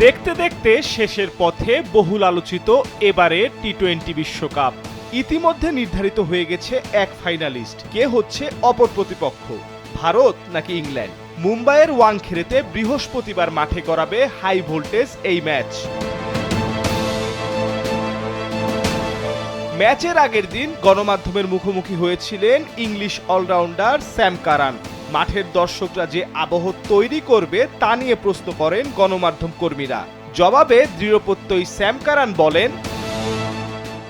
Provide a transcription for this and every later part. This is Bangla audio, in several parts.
দেখতে দেখতে শেষের পথে বহুল আলোচিত এবারে টি-20 বিশ্বকাপ। ইতিমধ্যে নির্ধারিত হয়ে গেছে এক ফাইনালিস্ট। কে হচ্ছে অপর প্রতিপক্ষ, ভারত নাকি ইংল্যান্ড? মুম্বাইয়ের ওয়াংখেড়েতে বৃহস্পতিবার মাঠে গড়াবে হাই ভোল্টেজ এই ম্যাচ। ম্যাচের আগের দিন গণমাধ্যমের মুখোমুখি হয়েছিলেন ইংলিশ অলরাউন্ডার স্যাম কারান। মাঠের দর্শকরা যে আবহ তৈরি করবে তা নিয়ে প্রশ্ন করেন গণমাধ্যম কর্মীরা। জবাবে দৃঢ়প্রত্যয়ী স্যাম কারান বলেন,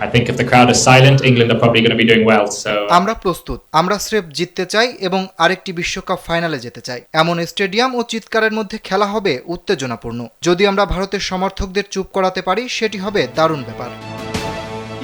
I think if the crowd is silent, England are probably going to be doing well. So আমরা প্রস্তুত। আমরা স্রেফ জিততে চাই এবং আরেকটি বিশ্বকাপ ফাইনালে যেতে চাই। এমন স্টেডিয়াম ও চিৎকারের মধ্যে খেলা হবে উত্তেজনাপূর্ণ। যদি আমরা ভারতের সমর্থকদের চুপ করাতে পারি সেটি হবে দারুণ ব্যাপার।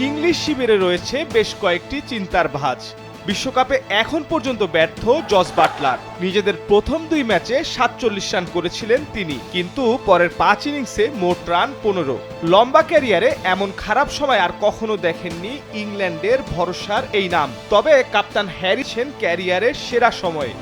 ইংলিশ শিবিরে রয়েছে বেশ কয়েকটি চিন্তার ভাঁজ। বিশ্বকাপে এখন পর্যন্ত ব্যর্থ জস বাটলার। নিজেদের প্রথম 2 ম্যাচে 47 রান করেছিলেন তিনি, কিন্তু পরের 5 ইনিংসে মোট রান 15। লম্বা ক্যারিয়ারে এমন খারাপ সময় আর কখনো দেখেননি ইংল্যান্ডের ভরসার এই নাম। তবে কাপ্তান হ্যারিসেন ক্যারিয়ারের সেরা সময়ে।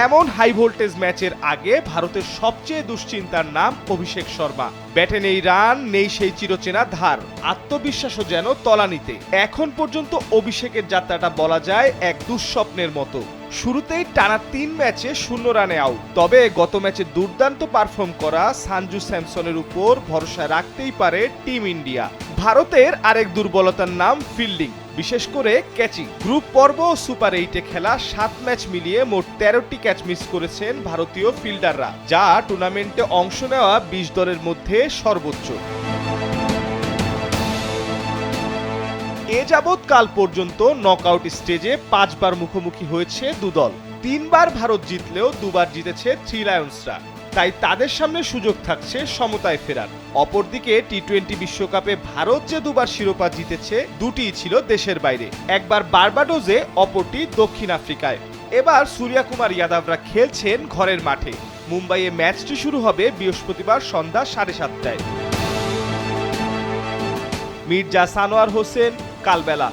এমন হাই ভোল্টেজ ম্যাচের আগে ভারতের সবচেয়ে দুশ্চিন্তার নাম অভিষেক শর্মা। ব্যাটে নেই রান, নেই সেই চিরচেনা ধার, আত্মবিশ্বাসও যেন তলানিতে। এখন পর্যন্ত অভিষেকের যাত্রাটা বলা যায় এক দুঃস্বপ্নের মতো। শুরুতেই টানা 3 ম্যাচে 0 রানে আউট। তবে গত ম্যাচে দুর্দান্ত পারফর্ম করা সঞ্জু স্যামসনের উপর ভরসা রাখতেই পারে টিম ইন্ডিয়া। ভারতের আরেক দুর্বলতার নাম ফিল্ডিং, বিশেষ করে ক্যাচিং। গ্রুপ পর্ব ও সুপার 8-এ খেলা 7 ম্যাচ মিলিয়ে মোট 13টি ক্যাচ মিস করেছেন ভারতীয় ফিল্ডাররা, যা টুর্নামেন্টে অংশ নেওয়া 20 দলের মধ্যে সর্বোচ্চ। এ যাবৎ কাল পর্যন্ত নকআউট স্টেজে 5 বার মুখোমুখি হয়েছে 2 দল। 3 বার ভারত জিতলেও 2 বার জিতেছে থ্রি লায়ন্সরা। তাই তাদের সামনে সুযোগ থাকছে সমতায় ফেরার। অপরদিকে টি-20 বিশ্বকাপে ভারত যে 2 বার শিরোপা জিতেছে, 2টিই ছিল দেশের বাইরে। একবার বার্বাডোজে, অপরটি দক্ষিণ আফ্রিকায়। এবার সূর্যকুমার যাদবরা খেলছেন ঘরের মাঠে। মুম্বাইয়ে ম্যাচটি শুরু হবে বৃহস্পতিবার সন্ধ্যা 7:30টায়। মির্জা সানোয়ার হোসেন, কালবেলা।